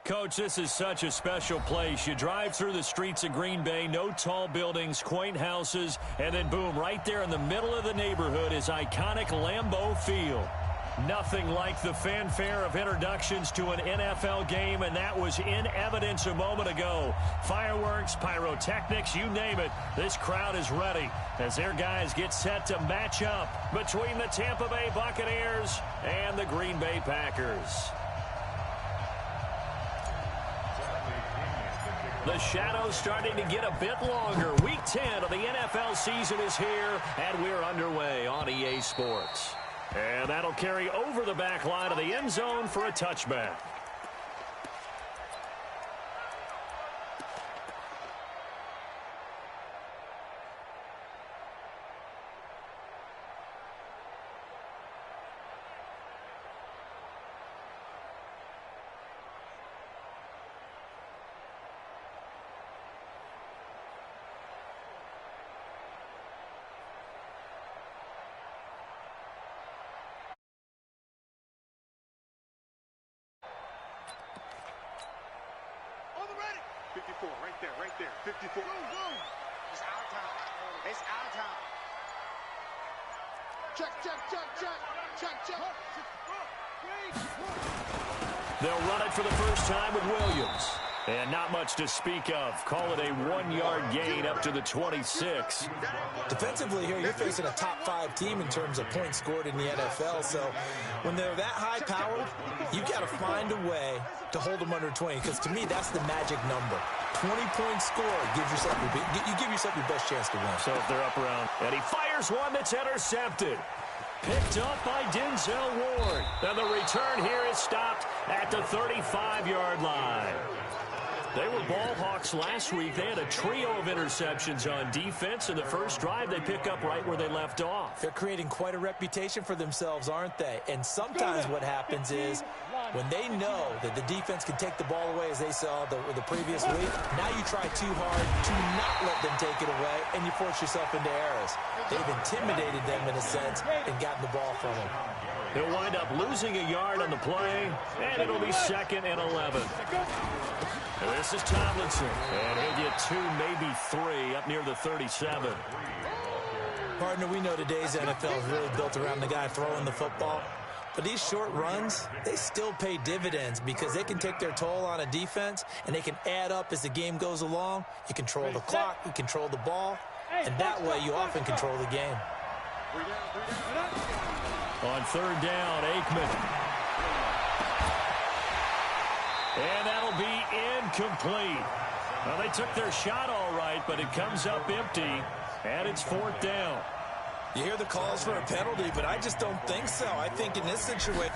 Coach, this is such a special place. You drive through the streets of Green Bay, no tall buildings, quaint houses, and then boom, right there in the middle of the neighborhood is iconic Lambeau Field. Nothing like the fanfare of introductions to an NFL game, and that was in evidence a moment ago. Fireworks, pyrotechnics, you name it. This crowd is ready as their guys get set to match up between the Tampa Bay Buccaneers and the Green Bay Packers. The shadows starting to get a bit longer. Week 10 of the NFL season is here, and we're underway on EA Sports. And that'll carry over the back line of the end zone for a touchback. Right there, 54. It's our time. It's our time. Check. They'll run it for the first time with Williams. And not much to speak of. Call it a 1-yard gain up to the 26. Defensively here, you're facing a top-5 team in terms of points scored in the NFL. So when they're that high-powered, you've got to find a way to hold them under 20. Because to me, that's the magic number. 20-point score gives yourself you give yourself your best chance to win. So if they're up around, and he fires one that's intercepted. Picked up by Denzel Ward. And the return here is stopped at the 35-yard line. They were ball hawks last week. They had a trio of interceptions on defense. In the first drive, they pick up right where they left off. They're creating quite a reputation for themselves, aren't they? And sometimes what happens is when they know that the defense can take the ball away, as they saw the previous week, now you try too hard to not let them take it away, and you force yourself into errors. They've intimidated them in a sense and gotten the ball from them. He'll wind up losing a yard on the play, and it'll be 2nd and 11. And this is Tomlinson, and he'll get 2, maybe 3 up near the 37. Partner, we know today's NFL is really built around the guy throwing the football. But these short runs, they still pay dividends because they can take their toll on a defense, and they can add up as the game goes along. You control the clock, you control the ball, and that way you often control the game. On 3rd down, Aikman. And that'll be incomplete. Well, they took their shot all right, but it comes up empty, and it's 4th down. You hear the calls for a penalty, but I just don't think so. I think in this situation...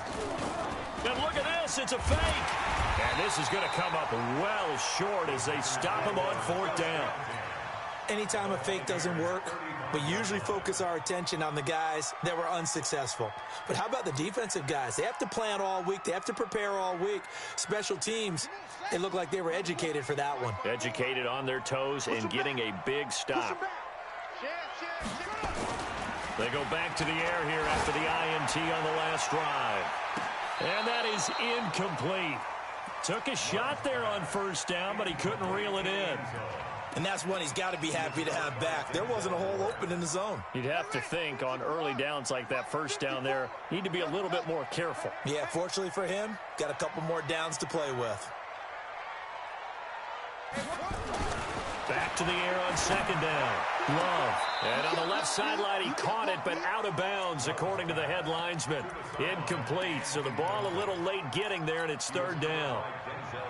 And look at this, it's a fake. And this is going to come up well short as they stop him on 4th down. Anytime a fake doesn't work, we usually focus our attention on the guys that were unsuccessful. But how about the defensive guys? They have to plan all week. They have to prepare all week. Special teams, they look like they were educated for that one. Educated on their toes and getting a big stop. They go back to the air here after the INT on the last drive. And that is incomplete. Took a shot there on 1st down, but he couldn't reel it in. And that's one he's got to be happy to have back. There wasn't a hole open in the zone. You'd have to think on early downs like that 1st down there, need to be a little bit more careful. Yeah, fortunately for him, got a couple more downs to play with. Back to the air on 2nd down. Love. And on the left sideline, he caught it, but out of bounds, according to the head linesman. Incomplete. So the ball a little late getting there, and it's 3rd down.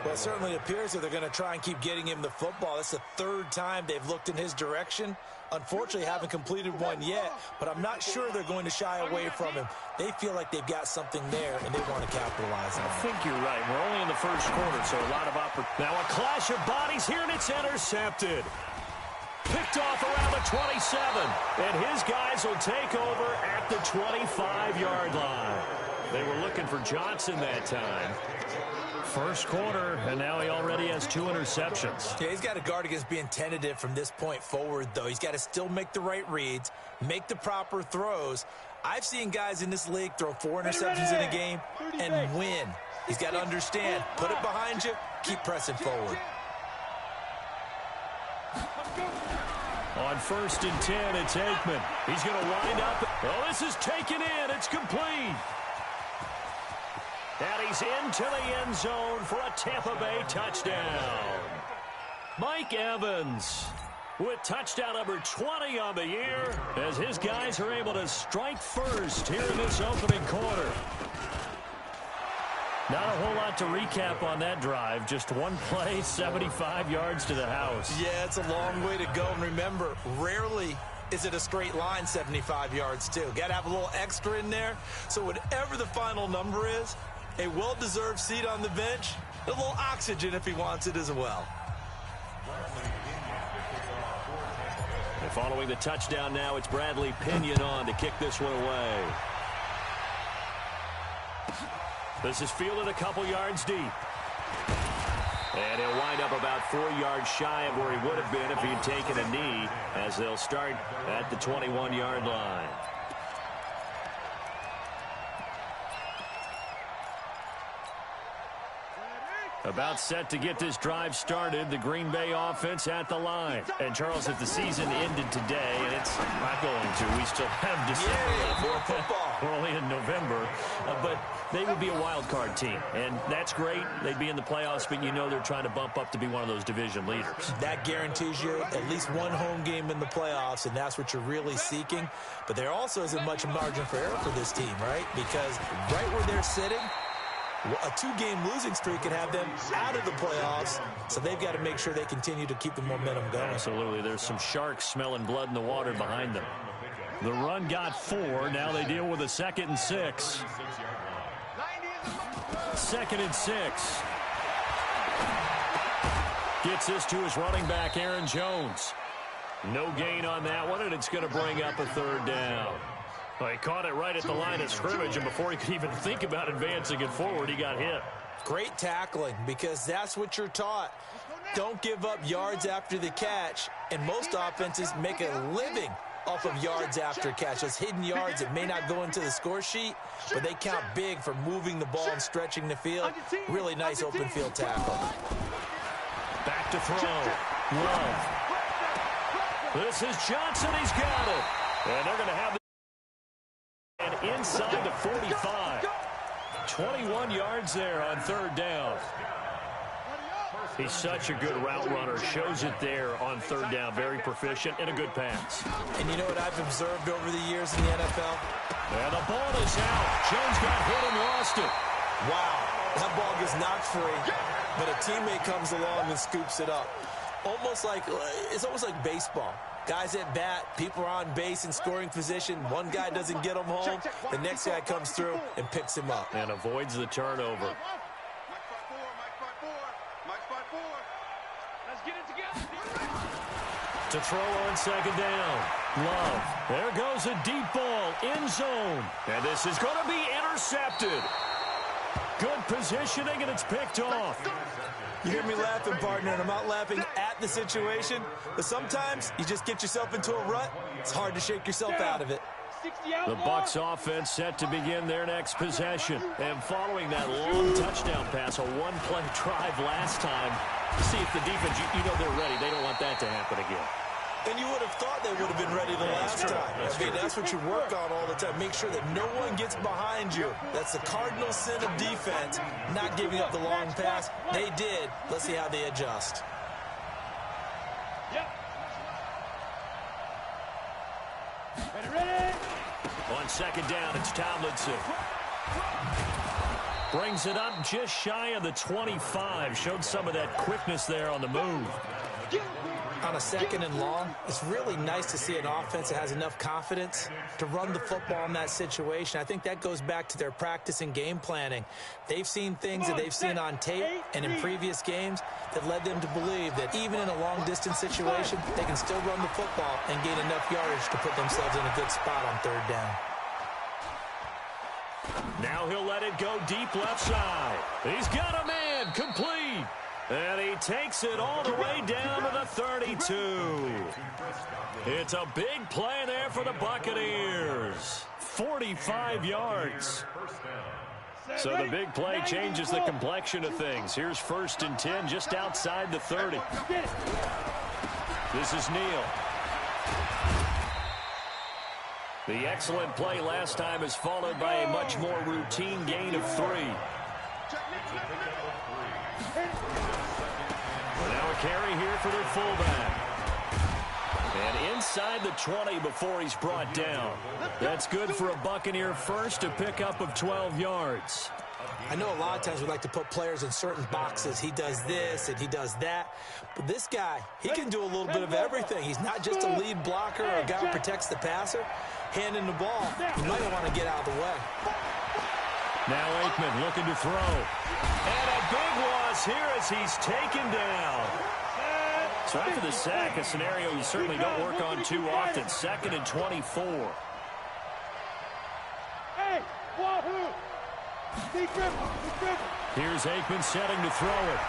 Well, it certainly appears that they're going to try and keep getting him the football. It's the 3rd time they've looked in his direction. Unfortunately, haven't completed one yet, but I'm not sure they're going to shy away from him. They feel like they've got something there, and they want to capitalize on it. I think you're right. We're only in the 1st quarter, so a lot of opportunity. Now a clash of bodies here, and it's intercepted. Picked off around the 27, and his guys will take over at the 25-yard line. They were looking for Johnson that time. 1st quarter, and now he already has 2 interceptions. Yeah, he's got to guard against being tentative from this point forward, though. He's got to still make the right reads, make the proper throws. I've seen guys in this league throw 4 interceptions in a game and win. He's got to understand, put it behind you, keep pressing forward. On 1st and 10, it's Aikman. He's going to wind up. Oh, this is taken in. It's complete. And he's into the end zone for a Tampa Bay touchdown. Mike Evans with touchdown number 20 on the year as his guys are able to strike first here in this opening quarter. Not a whole lot to recap on that drive. Just one play, 75 yards to the house. Yeah, it's a long way to go. And remember, rarely is it a straight line 75 yards, too. Got to have a little extra in there. So whatever the final number is, a well-deserved seat on the bench, a little oxygen if he wants it as well. And following the touchdown now, it's Bradley Pinion on to kick this one away. This is fielded a couple yards deep. And he'll wind up about 4 yards shy of where he would have been if he had taken a knee, as they'll start at the 21-yard line. About set to get this drive started, the Green Bay offense at the line. And, Charles, if the season ended today, and it's not going to, we still have December. More football. We're only in November. But they would be a wild card team. And that's great. They'd be in the playoffs, but you know they're trying to bump up to be one of those division leaders. That guarantees you at least one home game in the playoffs, and that's what you're really seeking. But there also isn't much margin for error for this team, right? Because right where they're sitting, a 2-game losing streak could have them out of the playoffs, so they've got to make sure they continue to keep the momentum going. Absolutely. There's some sharks smelling blood in the water behind them. The run got 4. Now they deal with a 2nd and 6. 2nd and 6. Gets this to his running back, Aaron Jones. No gain on that one, and it's going to bring up a 3rd down. Well, he caught it right at the line of scrimmage, and before he could even think about advancing it forward, he got hit. Great tackling, because that's what you're taught. Don't give up yards after the catch, and most offenses make a living off of yards after catch. Those hidden yards that may not go into the score sheet, but they count big for moving the ball and stretching the field. Really nice open field tackle. Back to throw. Love. This is Johnson. He's got it. And they're going to have and inside the 45. 21 yards there on 3rd down. He's such a good route runner. Shows it there on 3rd down. Very proficient and a good pass. And you know what I've observed over the years in the NFL? And the ball is out. Jones got hit and lost it. Wow. That ball gets knocked free, but a teammate comes along and scoops it up. It's almost like baseball. Guys at bat, people are on base in scoring position. One guy doesn't get him home. The next guy comes through and picks him up. And avoids the turnover. Let's get it together. To throw on 2nd down. Love. There goes a deep ball. End zone. And this is going to be intercepted. Good positioning, and it's picked off. You hear me laughing, partner, and I'm not laughing at the situation, but sometimes you just get yourself into a rut. It's hard to shake yourself out of it. The Bucs offense set to begin their next possession. And following that long touchdown pass, a one-play drive last time, see if the defense, you know they're ready. They don't want that to happen again. And you would have thought they would have been ready the last time. That's what you work on all the time. Make sure that no one gets behind you. That's the cardinal sin of defense, not giving up the long pass. They did. Let's see how they adjust. Ready. On 2nd down, it's Tomlinson. Brings it up just shy of the 25. Showed some of that quickness there on the move. On a 2nd and long, it's really nice to see an offense that has enough confidence to run the football in that situation. I think that goes back to their practice and game planning. They've seen things that they've seen on tape and in previous games that led them to believe that even in a long-distance situation, they can still run the football and gain enough yardage to put themselves in a good spot on 3rd down. Now he'll let it go deep left side. He's got a man, complete. And he takes it all the way down to the 32. It's a big play there for the Buccaneers. 45 yards. So the big play changes the complexion of things. Here's 1st and 10 just outside the 30. This is Neal. The excellent play last time is followed by a much more routine gain of 3. Now a carry here for their fullback. And inside the 20 before he's brought down. That's good for a Buccaneer first, a pickup of 12 yards. I know a lot of times we like to put players in certain boxes. He does this and he does that. But this guy, he can do a little bit of everything. He's not just a lead blocker or a guy who protects the passer. Handing the ball, you might want to get out of the way. Now Aikman looking to throw. And a big loss here as he's taken down. So after the sack, a scenario you certainly don't work on too often. 2nd and 24. Hey, wahoo! Here's Aikman setting to throw it.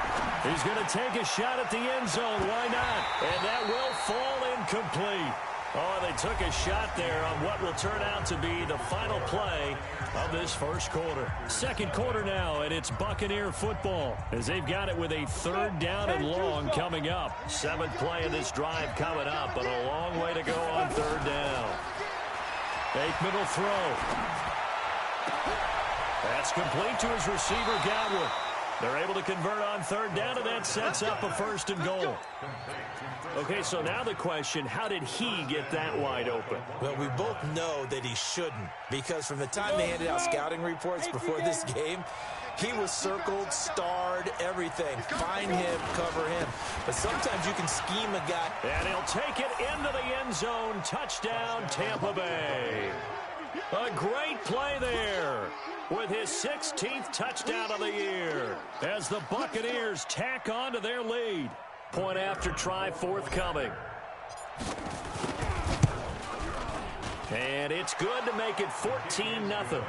He's going to take a shot at the end zone. Why not? And that will fall incomplete. Oh, they took a shot there on what will turn out to be the final play of this first quarter. Second quarter now, and it's Buccaneer football as they've got it with a 3rd down and long coming up. 7th play of this drive coming up, but a long way to go on 3rd down. Aikman will throw. That's complete to his receiver, Godwin. They're able to convert on 3rd down, and that sets up a 1st and goal. Okay, so now the question, how did he get that wide open? Well, we both know that he shouldn't, because from the time they handed out scouting reports before this game, he was circled, starred, everything. Find him, cover him. But sometimes you can scheme a guy. And he'll take it into the end zone. Touchdown, Tampa Bay. A great play there with his 16th touchdown of the year as the Buccaneers tack on to their lead. Point after try forthcoming. And it's good to make it 14-0.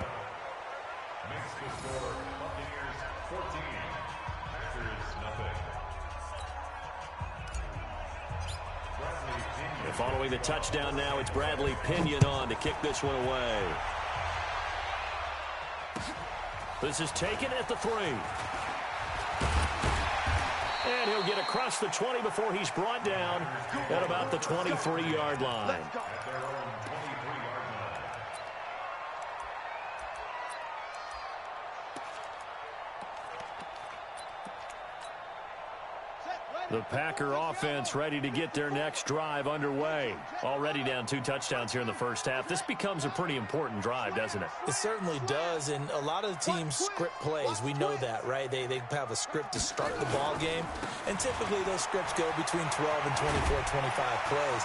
And following the touchdown now, it's Bradley Pinion on to kick this one away. This is taken at the 3. And he'll get across the 20 before he's brought down at about the 23-yard line. The Packer offense ready to get their next drive underway. Already down 2 touchdowns here in the first half. This becomes a pretty important drive, doesn't it? It certainly does, and a lot of the teams script plays. We know that, right? They have a script to start the ball game, and typically those scripts go between 12 and 24, 25 plays.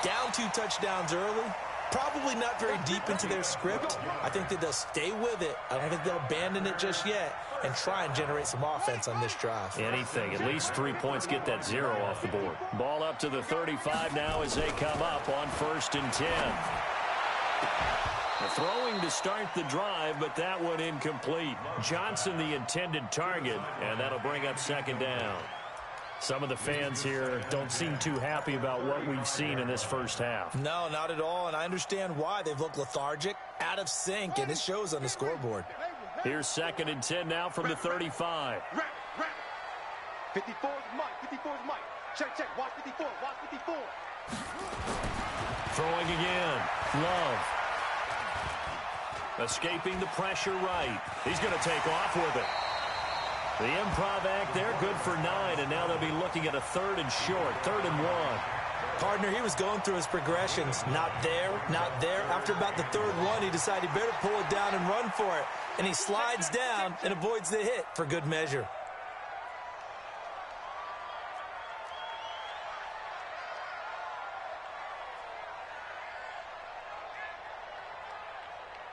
Down 2 touchdowns early, probably not very deep into their script. I think that they'll stay with it. I don't think they'll abandon it just yet and try and generate some offense on this drive. Anything. At least 3 points get that 0 off the board. Ball up to the 35 now as they come up on 1st and 10. The throwing to start the drive, but that one incomplete. Johnson the intended target, and that'll bring up 2nd down. Some of the fans here don't seem too happy about what we've seen in this first half. No, not at all, and I understand why. They've looked lethargic, out of sync, and it shows on the scoreboard. Here's 2nd and 10 now from the 35. 54 is Mike. 54 is Mike. Check. Watch 54. Watch 54. Throwing again. Love. Escaping the pressure right. He's going to take off with it. The improv act there, good for 9, and now they'll be looking at a 3rd and short, 3rd and 1. Partner, he was going through his progressions. Not there, not there. After about the 3rd one, he decided he better pull it down and run for it. And he slides down and avoids the hit for good measure.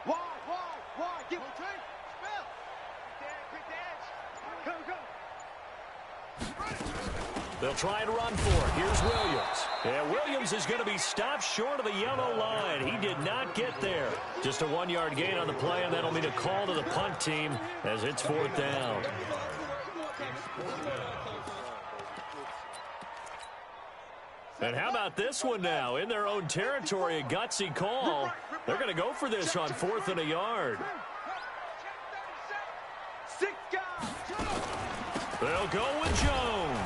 Why? Give it to him. Spell. Quick dash. Go. They'll try and run for it. Here's Williams. Yeah, Williams is going to be stopped short of the yellow line. He did not get there. Just a 1-yard gain on the play, and that'll mean a call to the punt team as it's 4th down. And how about this one now? In their own territory, a gutsy call. They're going to go for this on 4th and a yard. They'll go with Jones.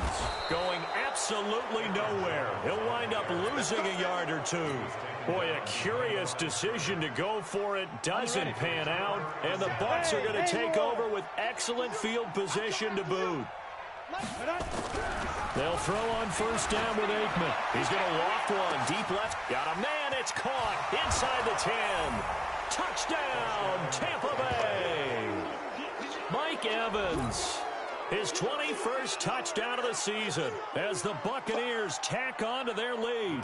Going absolutely nowhere. He'll wind up losing a yard or two. Boy, a curious decision to go for it. Doesn't pan out. And the Bucs are going to take over with excellent field position to boot. They'll throw on first down with Aikman. He's going to loft one. Deep left. Got a man. It's caught. Inside the 10. Touchdown, Tampa Bay. Mike Evans. His 21st touchdown of the season as the Buccaneers tack on to their lead.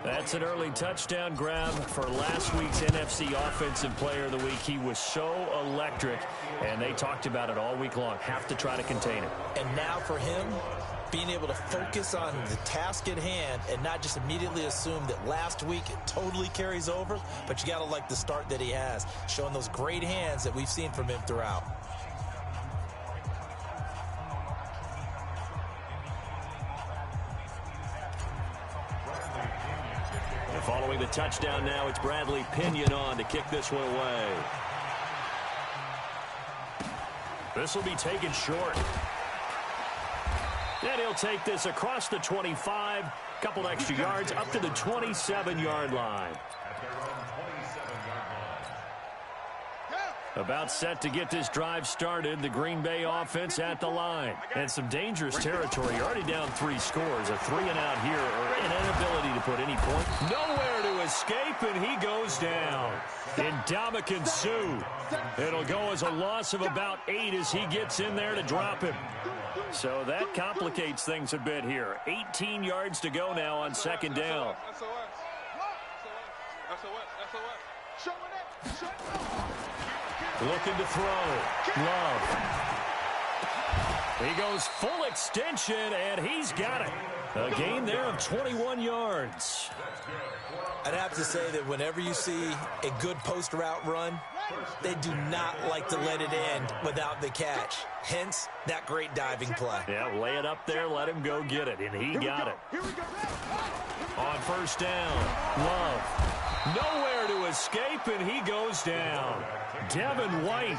That's an early touchdown grab for last week's NFC Offensive Player of the Week. He was so electric, and they talked about it all week long. Have to try to contain it. And now for him, being able to focus on the task at hand and not just immediately assume that last week it totally carries over, but you got to like the start that he has, showing those great hands that we've seen from him throughout. Following the touchdown now, it's Bradley Pinion on to kick this one away. This will be taken short. And he'll take this across the 25, couple extra yards up to the 27-yard line. About set to get this drive started. The Green Bay offense at the line. And some dangerous territory. Already down 3 scores. A 3-and-out here, or an inability to put any point. Nowhere to escape, and he goes down. Ndamukong Suh. It'll go as a loss of about 8 as he gets in there to drop him. So that complicates things a bit here. 18 yards to go now on second down. Looking to throw. Love. He goes full extension, and he's got it. A gain there of 21 yards. I'd have to say that whenever you see a good post route run, they do not like to let it end without the catch. Hence, that great diving play. Yeah, lay it up there, let him go get it, and he got it. On first down, Love. Nowhere to escape, and he goes down. Devin White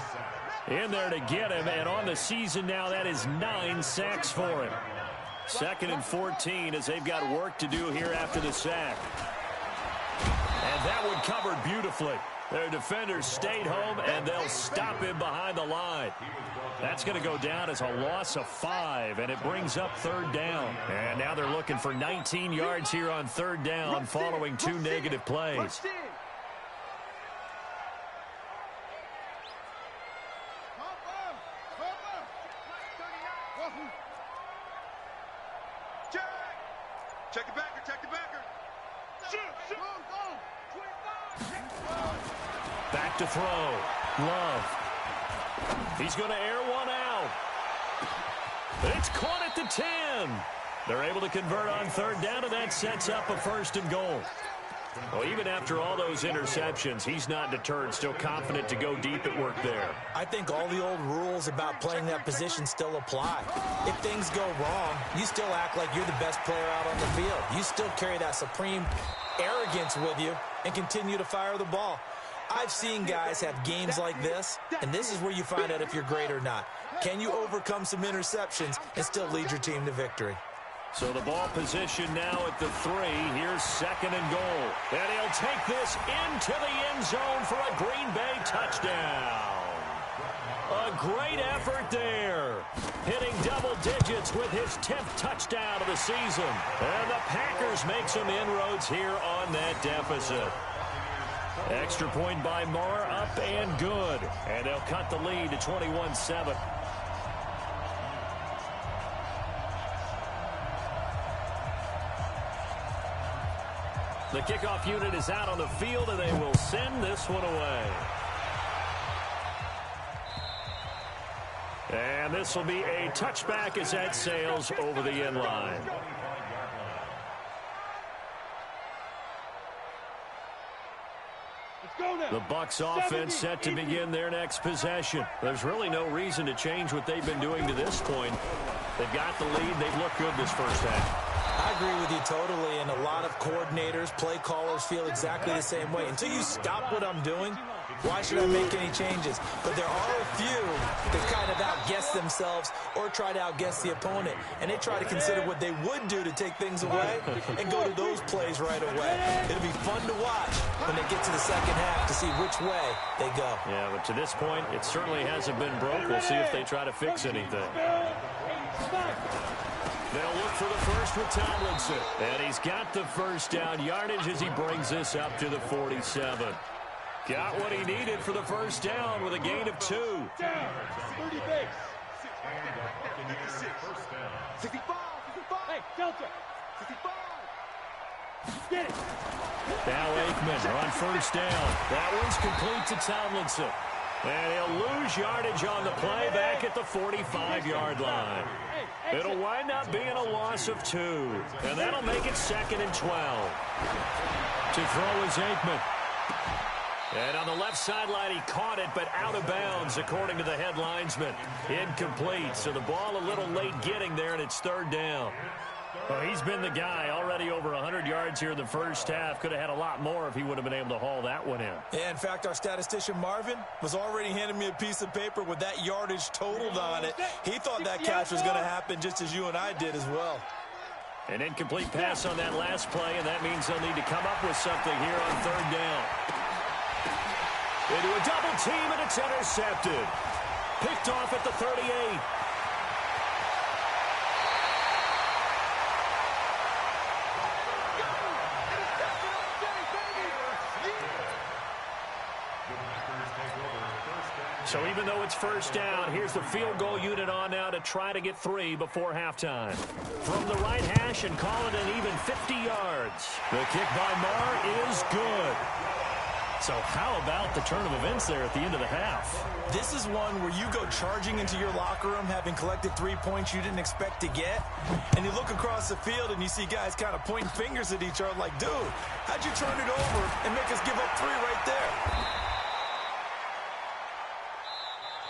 in there to get him, and on the season now, that is 9 sacks for him. 2nd and 14 as they've got work to do here after the sack. And that one covered beautifully. Their defenders stayed home, and they'll stop him behind the line. That's going to go down as a loss of 5, and it brings up third down. And now they're looking for 19 yards here on third down following 2 negative plays. Check the backer, check the backer. Back to throw. Love. He's going to air one out. It's caught at the 10. They're able to convert on third down, and that sets up a 1st and goal. Well, even after all those interceptions, he's not deterred, still confident to go deep at work there. I think all the old rules about playing that position still apply. If things go wrong, you still act like you're the best player out on the field. You still carry that supreme arrogance with you and continue to fire the ball. I've seen guys have games like this, and this is where you find out if you're great or not. Can you overcome some interceptions and still lead your team to victory? So the ball position now at the 3. Here's 2nd and goal. And he'll take this into the end zone for a Green Bay touchdown. A great effort there. Hitting double digits with his 10th touchdown of the season. And the Packers make some inroads here on that deficit. Extra point by Moore, up and good. And they'll cut the lead to 21-7. The kickoff unit is out on the field, and they will send this one away. And this will be a touchback as that sails over the end line. The Bucs offense set to begin their next possession. There's really no reason to change what they've been doing to this point. They've got the lead. They've looked good this first half. I agree with you totally, and a lot of coordinators, play callers feel exactly the same way. Until you stop what I'm doing, Why should I make any changes? But there are a few that kind of outguess themselves or try to outguess the opponent, and they try to consider what they would do to take things away and go to those plays right away. It'll be fun to watch when they get to the second half to see which way they go. Yeah, but to this point, it certainly hasn't been broke. We'll see if they try to fix anything. They'll look for the first with Tomlinson. And he's got the first down yardage as he brings this up to the 47. Got what he needed for the first down with a gain of 2. 30 base. 65. Hey, Delta. 65. Get it. Now Aikman on first down. That one's complete to Tomlinson. And he'll lose yardage on the play back at the 45-yard line. It'll wind up being a loss of 2. And that'll make it 2nd and 12. To throw is Aikman. And on the left sideline, he caught it, but out of bounds, according to the head linesman. Incomplete, so the ball a little late getting there, and it's 3rd down. Well, he's been the guy already over 100 yards here in the first half. Could have had a lot more if he would have been able to haul that one in. Yeah, in fact, our statistician Marvin was already handing me a piece of paper with that yardage totaled on it. He thought that catch was going to happen just as you and I did as well. An incomplete pass on that last play, and that means they'll need to come up with something here on 3rd down. Into a double team, and it's intercepted. Picked off at the 38. So even though it's first down, here's the field goal unit on now to try to get 3 before halftime. From the right hash and call it an even 50 yards. The kick by Marr is good. So how about the turn of events there at the end of the half? This is one where you go charging into your locker room having collected 3 points you didn't expect to get, and you look across the field and you see guys kind of pointing fingers at each other like, dude, how'd you turn it over and make us give up 3 right there?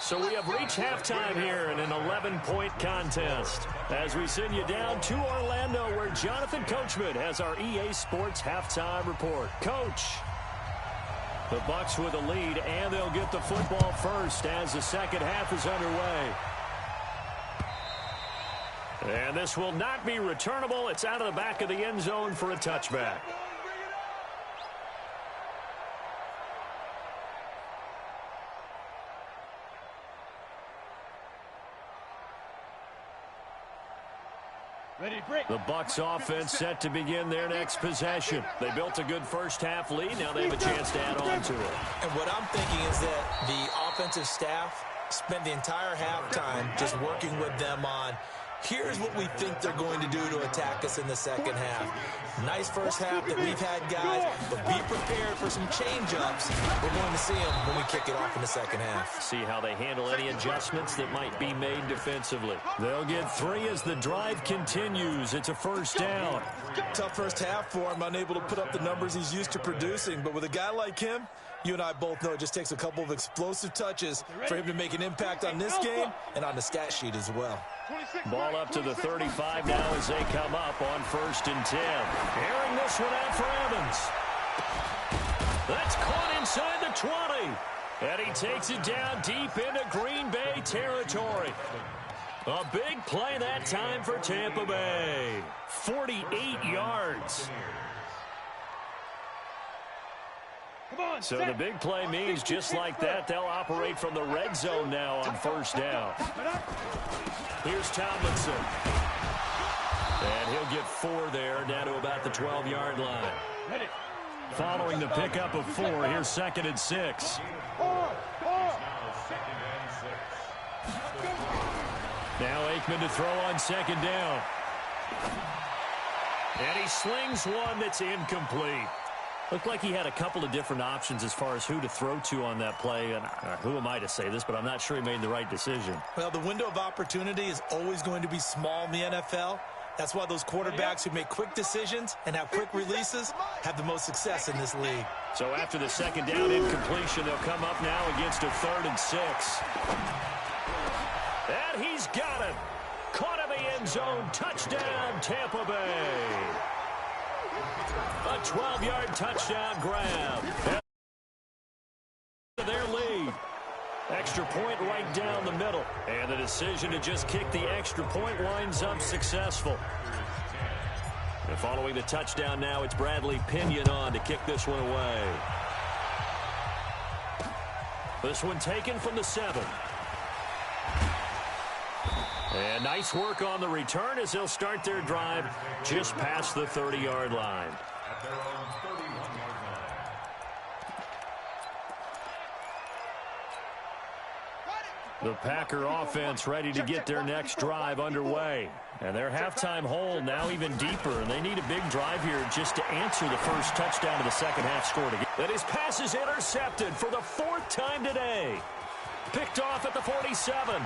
So we have reached halftime here in an 11-point contest as we send you down to Orlando where Jonathan Coachman has our EA Sports halftime report. Coach. The Bucs with a lead, and they'll get the football first as the second half is underway. And this will not be returnable. It's out of the back of the end zone for a touchback. The Bucs offense set to begin their next possession. They built a good first half lead. Now they have a chance to add on to it. And what I'm thinking is that the offensive staff spent the entire halftime just working with them on, here's what we think they're going to do to attack us in the second half. Nice first half that we've had, guys, but be prepared for some change-ups. We're going to see them when we kick it off in the second half. See how they handle any adjustments that might be made defensively. They'll get 3 as the drive continues. It's a first down. Tough first half for him, unable to put up the numbers he's used to producing, but with a guy like him, you and I both know it just takes a couple of explosive touches for him to make an impact on this game and on the stat sheet as well. Ball up to the 35 now as they come up on 1st and 10. Airing this one out for Evans. That's caught inside the 20. And he takes it down deep into Green Bay territory. A big play that time for Tampa Bay. 48 yards. So the big play means just like that, they'll operate from the red zone now on 1st down. Here's Tomlinson. And he'll get 4 there, down to about the 12-yard line. Following the pickup of 4, here's 2nd and 6. Now Aikman to throw on 2nd down. And he slings one that's incomplete. Looked like he had a couple of different options as far as who to throw to on that play. And who am I to say this, but I'm not sure he made the right decision. Well, the window of opportunity is always going to be small in the NFL. That's why those quarterbacks who make quick decisions and have quick releases have the most success in this league. So after the 2nd down incompletion, they'll come up now against a 3rd and 6. And he's got it. Caught in the end zone. Touchdown, Tampa Bay. A 12-yard touchdown grab. extra point right down the middle. And the decision to just kick the extra point winds up successful. And following the touchdown now, it's Bradley Pinion on to kick this one away. This one taken from the 7. And nice work on the return as they'll start their drive just past the 30-yard line. The Packer offense ready to get their next drive underway. And their halftime hole now even deeper, and they need a big drive here just to answer the first touchdown of the second half score. That his pass is intercepted for the 4th time today. Picked off at the 47.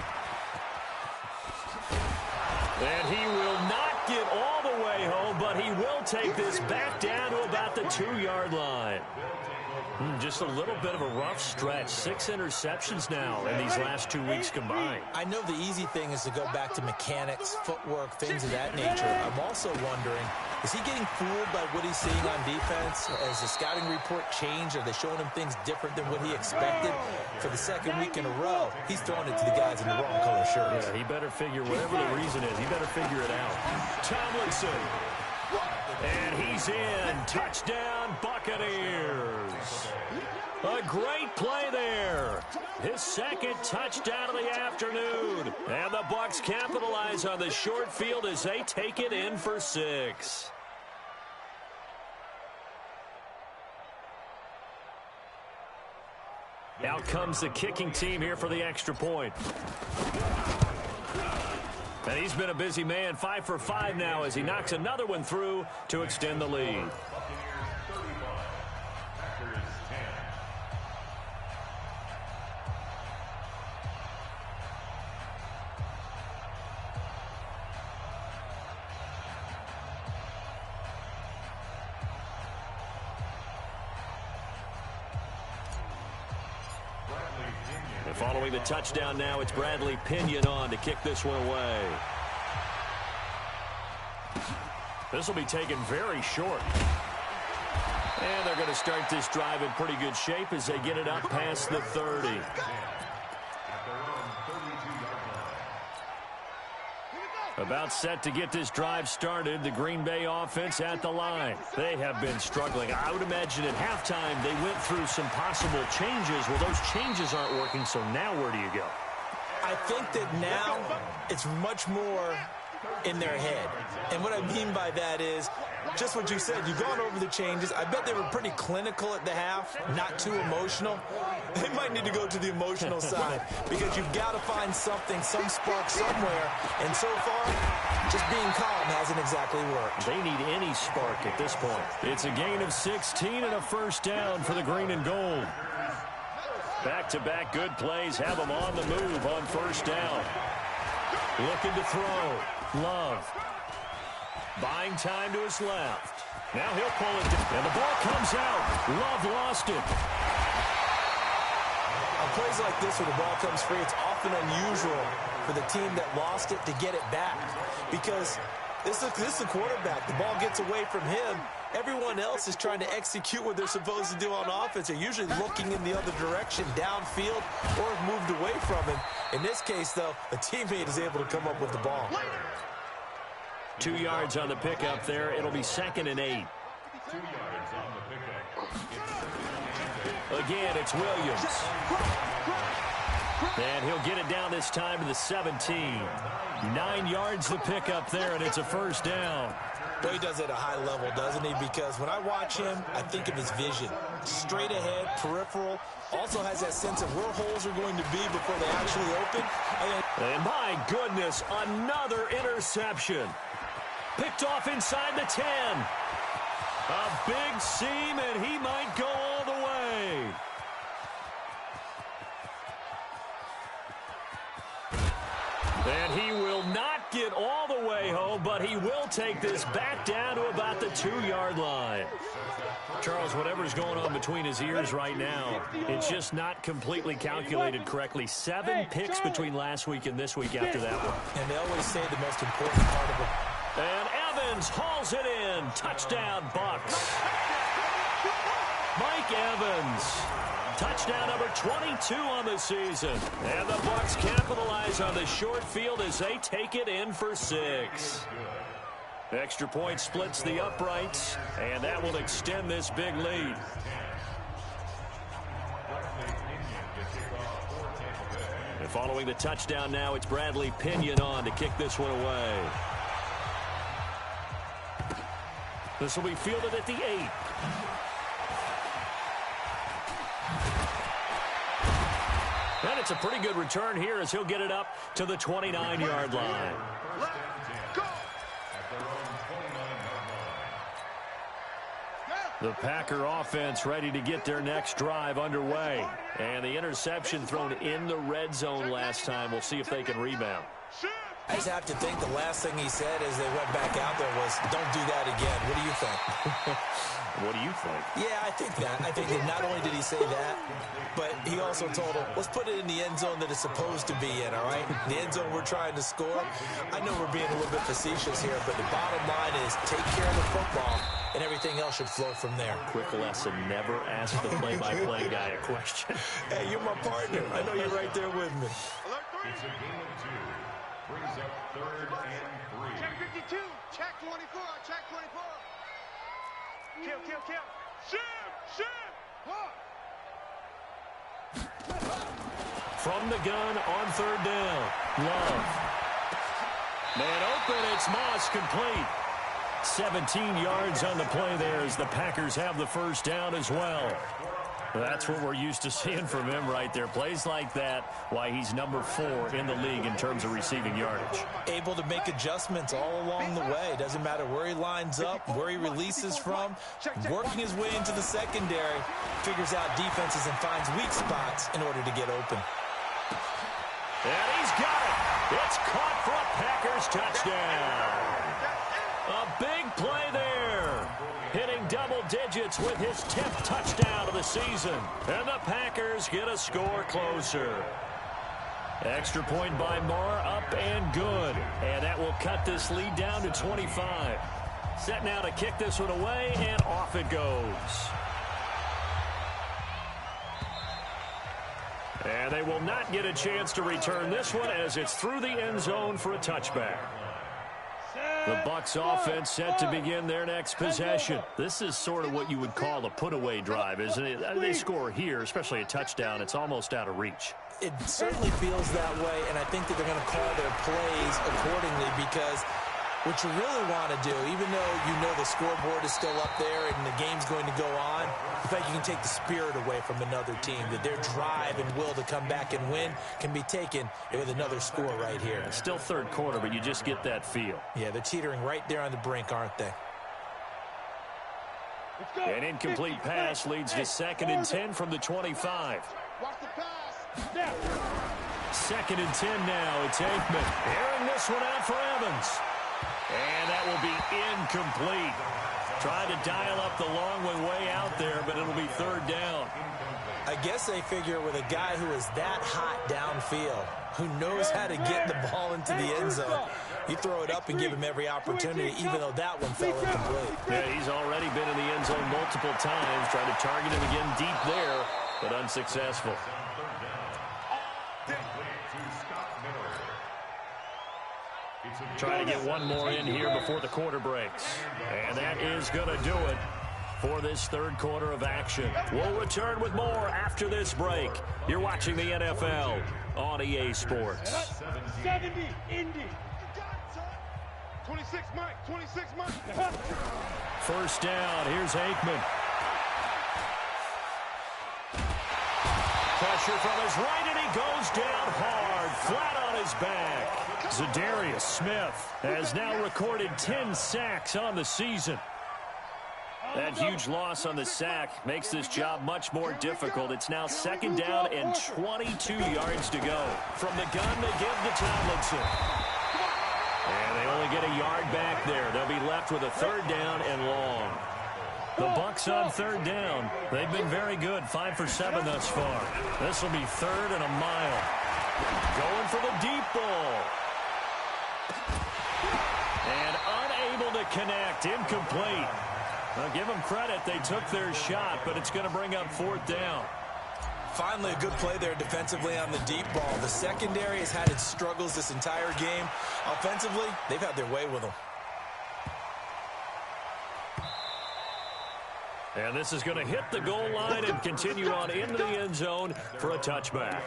And he will not get all the way home, but he will take this back down to about the 2-yard line. Just a little bit of a rough stretch. 6 interceptions now in these last 2 weeks combined. I know the easy thing is to go back to mechanics, footwork, things of that nature. I'm also wondering, is he getting fooled by what he's seeing on defense? Has the scouting report changed? Are they showing him things different than what he expected? For the 2nd week in a row, he's throwing it to the guys in the wrong color shirts. Yeah, he better figure, whatever the reason is, he better figure it out. Tomlinson. And he's in. Touchdown, Buccaneers. A great play there. His 2nd touchdown of the afternoon. And the Bucs capitalize on the short field as they take it in for 6. Out comes the kicking team here for the extra point. And he's been a busy man, 5 for 5 now as he knocks another one through to extend the lead. And following the touchdown now, it's Bradley Pinion on to kick this one away. This will be taken very short. And they're going to start this drive in pretty good shape as they get it up past the 30. About set to get this drive started. The Green Bay offense at the line. They have been struggling. I would imagine at halftime they went through some possible changes. Well, those changes aren't working, so now where do you go? I think that now it's much more in their head. And what I mean by that is just what you said. You've gone over the changes. I bet they were pretty clinical at the half, not too emotional. They might need to go to the emotional side because you've got to find something, some spark somewhere. And so far, just being calm hasn't exactly worked. They need any spark at this point. It's a gain of 16 and a first down for the green and gold. Back-to-back good plays have them on the move on first down. Looking to throw. Love. Buying time to his left. Now he'll pull it down. And the ball comes out. Love lost it. On plays like this where the ball comes free, it's often unusual for the team that lost it to get it back. Because this is the quarterback. The ball gets away from him. Everyone else is trying to execute what they're supposed to do on offense. They're usually looking in the other direction, downfield, or have moved away from him. In this case, though, a teammate is able to come up with the ball. 2 yards on the pickup there. It'll be 2nd and 8. 2 yards on the pickup. Again, it's Williams. And he'll get it down this time to the 17. 9 yards the pickup there, and it's a first down. Well, he does it at a high level, doesn't he? Because when I watch him, I think of his vision. Straight ahead, peripheral. Also has that sense of where holes are going to be before they actually open. And my goodness, another interception. Picked off inside the 10. A big seam, and he might go all the way. And he will not get all the way home, but he will take this back down to about the 2-yard line. Charles, whatever's going on between his ears right now, it's just not completely calculated correctly. 7 picks between last week and this week after that one. And they always say the most important part of it. And Evans hauls it in. Touchdown, Bucs. Mike Evans Touchdown number 22 on the season. And the Bucs capitalize on the short field as they take it in for 6. Extra point splits the uprights, and that will extend this big lead. And following the touchdown now, it's Bradley Pinion on to kick this one away. This will be fielded at the 8. And it's a pretty good return here as he'll get it up to the 29-yard line. The Packer offense ready to get their next drive underway. And the interception thrown in the red zone last time. We'll see if they can rebound. I just have to think the last thing he said as they went back out there was, don't do that again. What do you think? What do you think? Yeah, I think that. I think that not only did he say that, but he also told him, let's put it in the end zone that it's supposed to be in, all right? The end zone we're trying to score. I know we're being a little bit facetious here, but the bottom line is take care of the football, and everything else should flow from there. Quick lesson, never ask the play-by-play guy a question. Hey, you're my partner. I know you're right there with me. It's a game of 2. Brings up 3rd and 3. Check 52. Check 24. Check 24. Kill. Ship. From the gun on 3rd down. Love. Man open, it's Moss complete. 17 yards on the play there as the Packers have the first down as well. That's what we're used to seeing from him right there. Plays like that, why he's number 4 in the league in terms of receiving yardage. Able to make adjustments all along the way. Doesn't matter where he lines up, where he releases from. Working his way into the secondary, figures out defenses and finds weak spots in order to get open. And he's got it. It's caught for a Packers touchdown. A big play there. Hitting double digits with his 10th touchdown of the season. And the Packers get a score closer. Extra point by Moore, up and good. And that will cut this lead down to 25. Set now to kick this one away, and off it goes. And they will not get a chance to return this one as it's through the end zone for a touchback. The Bucs offense set to begin their next possession. This is sort of what you would call a put-away drive, isn't it? They score here, especially a touchdown. It's almost out of reach. It certainly feels that way, and I think that they're going to call their plays accordingly because what you really want to do, even though you know the scoreboard is still up there and the game's going to go on, in fact, you can take the spirit away from another team, that their drive and will to come back and win can be taken with another score right here. It's still third quarter, but you just get that feel. Yeah, they're teetering right there on the brink, aren't they? An incomplete pass leads to 2nd and 10 from the 25. Watch the pass. 2nd and 10 now. It's Aikman. Airing this one out for Evans. And that will be incomplete. Trying to dial up the long one way out there, but it'll be 3rd down. I guess they figure with a guy who is that hot downfield, who knows how to get the ball into the end zone, you throw it up and give him every opportunity, even though that one fell incomplete. Yeah, he's already been in the end zone multiple times, trying to target him again deep there, but unsuccessful. Trying to get one more in here before the quarter breaks. And that is going to do it for this third quarter of action. We'll return with more after this break. You're watching the NFL on EA Sports. 70, Indy. 26 Mike, 26 Mike. First down, here's Aikman. Pressure from his right, and he goes down hard, flat on his back. Zadarius Smith has now recorded 10 sacks on the season. That huge loss on the sack makes this job much more difficult. It's now 2nd down and 22 yards to go. From the gun, they give to Tomlinson. And they only get a yard back there. They'll be left with a 3rd down and long. The Bucs on 3rd down. They've been very good, 5 for 7 thus far. This will be 3rd and a mile. Going for the deep ball. And unable to connect, incomplete. Now give them credit, they took their shot, but it's going to bring up 4th down. Finally, a good play there defensively on the deep ball. The secondary has had its struggles this entire game. Offensively, they've had their way with them. And this is going to hit the goal line and continue on into the end zone for a touchback.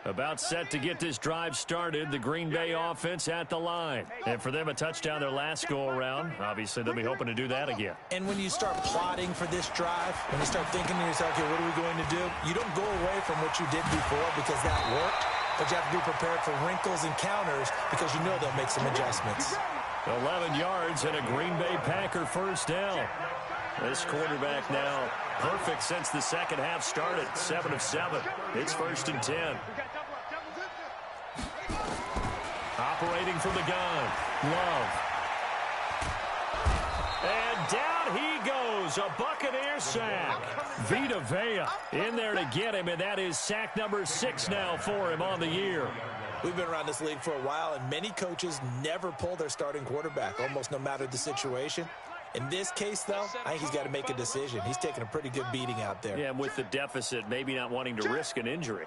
About set to get this drive started, the Green Bay offense at the line. And for them, a touchdown their last go-around. Obviously, they'll be hoping to do that again. And when you start plotting for this drive, when you start thinking to yourself, okay, what are we going to do? You don't go away from what you did before because that worked, but you have to be prepared for wrinkles and counters because you know they'll make some adjustments. 11 yards and a Green Bay Packer first down. This quarterback now perfect since the second half started. 7 of 7. It's 1st and 10. Operating from the gun. Love. And down he goes. A Buccaneer sack. Vita Vea in there to get him, and that is sack number 6 now for him on the year. We've been around this league for a while, and many coaches never pull their starting quarterback, almost no matter the situation. In this case, though, I think he's got to make a decision. He's taking a pretty good beating out there. Yeah, and with the deficit, maybe not wanting to risk an injury.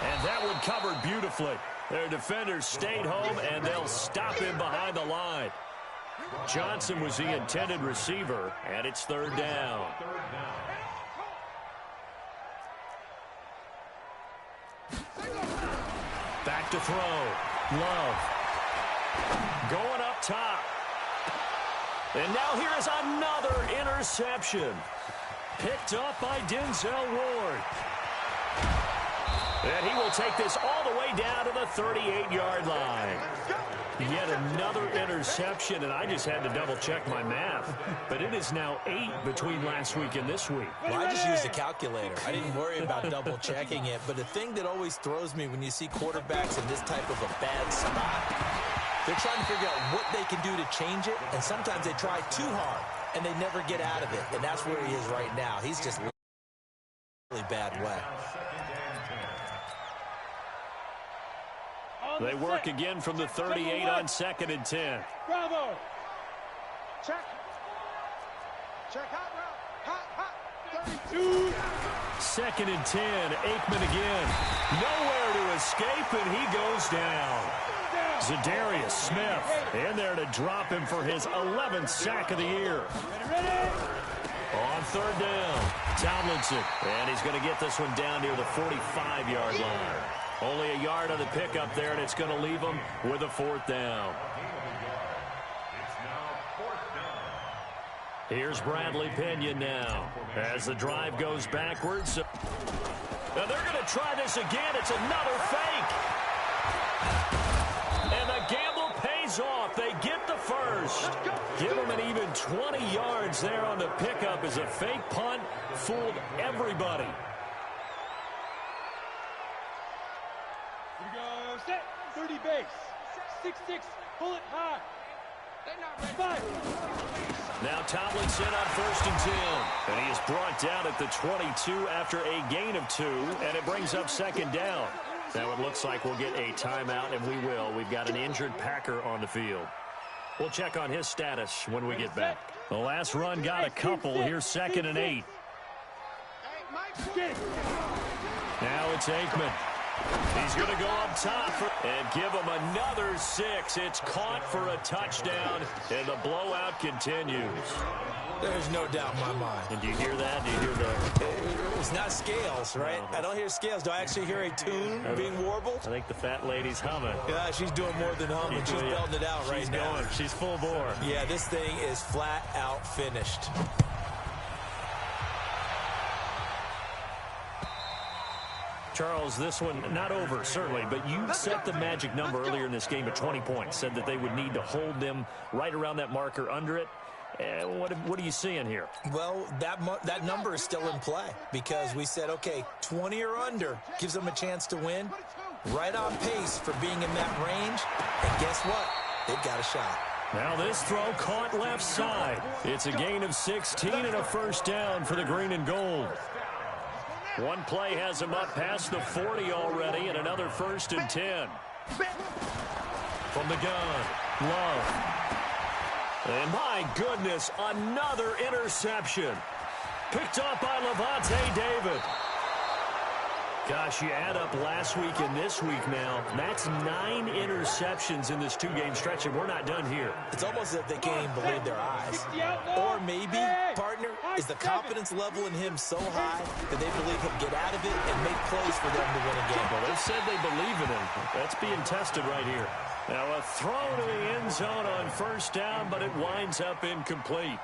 And that one covered beautifully. Their defenders stayed home, and they'll stop him behind the line. Johnson was the intended receiver, and it's 3rd down. Back to throw. Love. Going up top. And now here is another interception. Picked up by Denzel Ward. And he will take this all the way down to the 38-yard line. Yet another interception, and I just had to double-check my math. But it is now 8 between last week and this week. Well, I just used a calculator. I didn't worry about double-checking it. But the thing that always throws me when you see quarterbacks in this type of a bad spot, they're trying to figure out what they can do to change it, and sometimes they try too hard, and they never get out of it. And that's where he is right now. He's just really bad way. They work again from the 38 on 2nd and 10. Bravo. Check. Check hot, hot. 32. 2nd and 10. Aikman again. Nowhere to escape, and he goes down. Za'Darius Smith in there to drop him for his 11th sack of the year. On 3rd down, Tomlinson. And he's going to get this one down near the 45-yard line. Only a yard on the pickup there, and it's going to leave him with a 4th down. Here's Bradley Pinion now as the drive goes backwards. Now they're going to try this again. It's another fake. And the gamble pays off. They get the first. Give them an even 20 yards there on the pickup as a fake punt fooled everybody. Here we go. Set. 30 base. 6-6. Bullet high. 5. Now Tomlinson on 1st and 10. And he is brought down at the 22 after a gain of 2. And it brings up 2nd down. Now it looks like we'll get a timeout, and we will. We've got an injured Packer on the field. We'll check on his status when we get back. The last run got a couple. Here's 2nd and 8. Now it's Aikman. He's going to go up top and give him another 6. It's caught for a touchdown, and the blowout continues. There's no doubt in my mind. And do you hear that? Do you hear the... It's not scales, right? I don't hear scales. Do I actually hear a tune being warbled? I think the fat lady's humming. Yeah, she's doing more than humming. She's belting it out right now. She's going. She's full bore. Yeah, this thing is flat out finished. Charles, this one not over, certainly, but you set the magic number earlier in this game at 20 points, said that they would need to hold them right around that marker under it. What are you seeing here? Well, that number is still in play because we said, okay, 20 or under gives them a chance to win. Right on pace for being in that range. And guess what? They've got a shot. Now this throw caught left side. It's a gain of 16 and a 1st down for the green and gold. One play has him up past the 40 already, and another 1st and 10. From the gun, Love. And my goodness, another interception. Picked off by Levante David. Gosh, you add up last week and this week now. That's 9 interceptions in this 2-game stretch, and we're not done here. It's almost as if they can't even believe their eyes. Or maybe, partner, is the confidence level in him so high that they believe he'll get out of it and make plays for them to win a game. Well, they said they believe in him. That's being tested right here. Now a throw to the end zone on first down, but it winds up incomplete.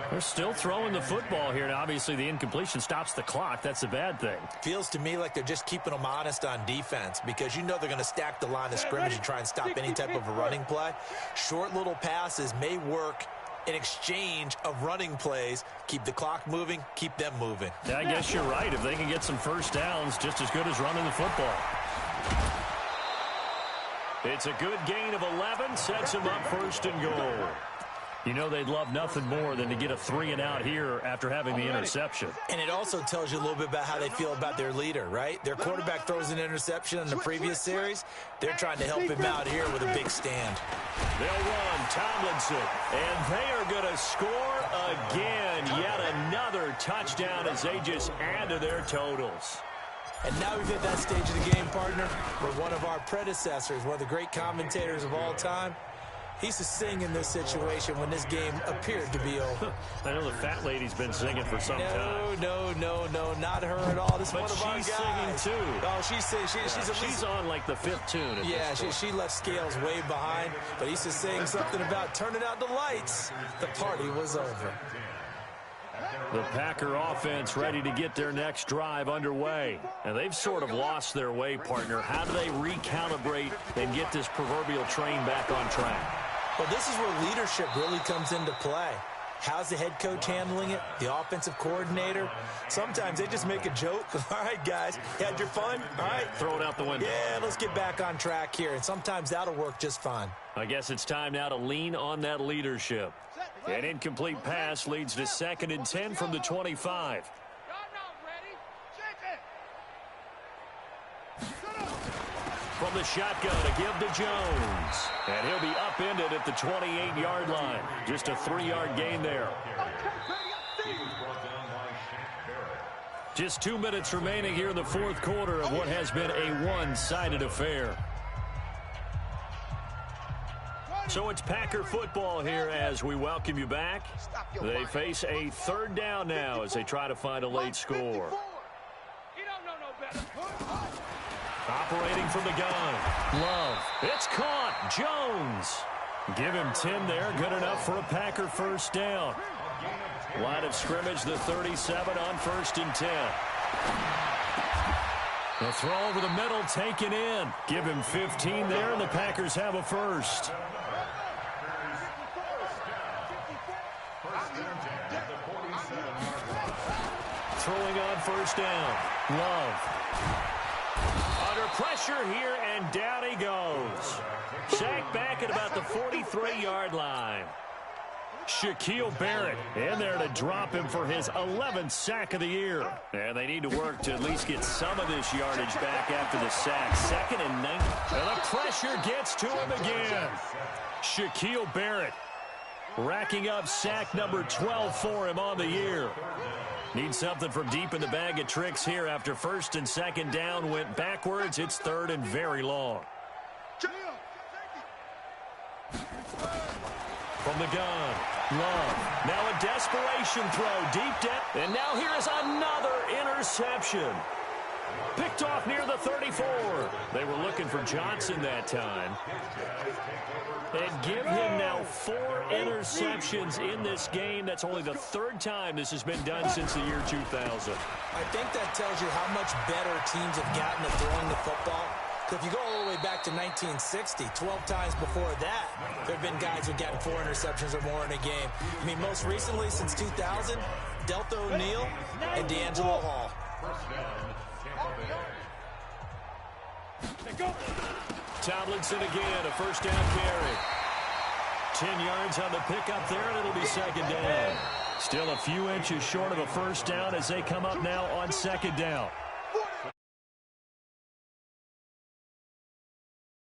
They're still throwing the football here. Now, obviously, the incompletion stops the clock. That's a bad thing. Feels to me like they're just keeping them honest on defense because you know they're going to stack the line of scrimmage and try and stop any type of a running play. Short little passes may work in exchange of running plays. Keep the clock moving, keep them moving. Yeah, I guess you're right. If they can get some first downs, just as good as running the football. It's a good gain of 11, sets him up first and goal. You know they'd love nothing more than to get a 3-and-out here after having the interception. And it also tells you a little bit about how they feel about their leader, right? Their quarterback throws an interception in the previous series. They're trying to help him out here with a big stand. They'll run Tomlinson, and they are going to score again. Yet another touchdown as they just add to their totals. And now we've hit that stage of the game, partner, where one of our predecessors, one of the great commentators of all time, he used to sing in this situation when this game appeared to be over. I know the fat lady's been singing for some time. No, not her at all. This is one of our guys. She's singing too. Oh, she's singing. She's on like the 5th tune. Yeah, she left Scales way behind, but he used to sing something about turning out the lights. The party was over. The Packer offense ready to get their next drive underway. And they've sort of lost their way, partner. How do they recalibrate and get this proverbial train back on track? Well, this is where leadership really comes into play. How's the head coach handling it? The offensive coordinator? Sometimes they just make a joke. All right, guys, you had your fun? All right. Throw it out the window. Yeah, let's get back on track here. And sometimes that'll work just fine. I guess it's time now to lean on that leadership. An incomplete pass leads to 2nd and 10 from the 25. From the shotgun to give to Jones. And he'll be upended at the 28-yard line. Just a 3-yard gain there. Just 2 minutes remaining here in the 4th quarter of what has been a one-sided affair. So it's Packer football here as we welcome you back. They face a 3rd down now as they try to find a late score. Operating from the gun. Love. It's caught. Jones. Give him 10 there. Good enough for a Packer first down. Line of scrimmage, the 37 on 1st and 10. The throw over the middle taken in. Give him 15 there, and the Packers have a first. Throwing on first down. Love. Under pressure here, and down he goes. Sacked back at about the 43-yard line. Shaquille Barrett in there to drop him for his 11th sack of the year. And they need to work to at least get some of this yardage back after the sack. 2nd and 9. And the pressure gets to him again. Shaquille Barrett racking up sack number 12 for him on the year. Needs something from deep in the bag of tricks here after 1st and 2nd down went backwards. It's 3rd and very long. From the gun, Love. Now a desperation throw deep down. And now here is another interception. Picked off near the 34. They were looking for Johnson that time. And give him now 4 interceptions in this game. That's only the 3rd time this has been done since the year 2000. I think that tells you how much better teams have gotten at throwing the football. Because if you go all the way back to 1960, 12 times before that, there have been guys who've gotten 4 interceptions or more in a game. I mean, most recently, since 2000, Delta O'Neal and D'Angelo Hall. Tomlinson again, a first down carry. 10 yards on the pickup there, and it'll be 2nd down. Still a few inches short of a first down as they come up now on 2nd down.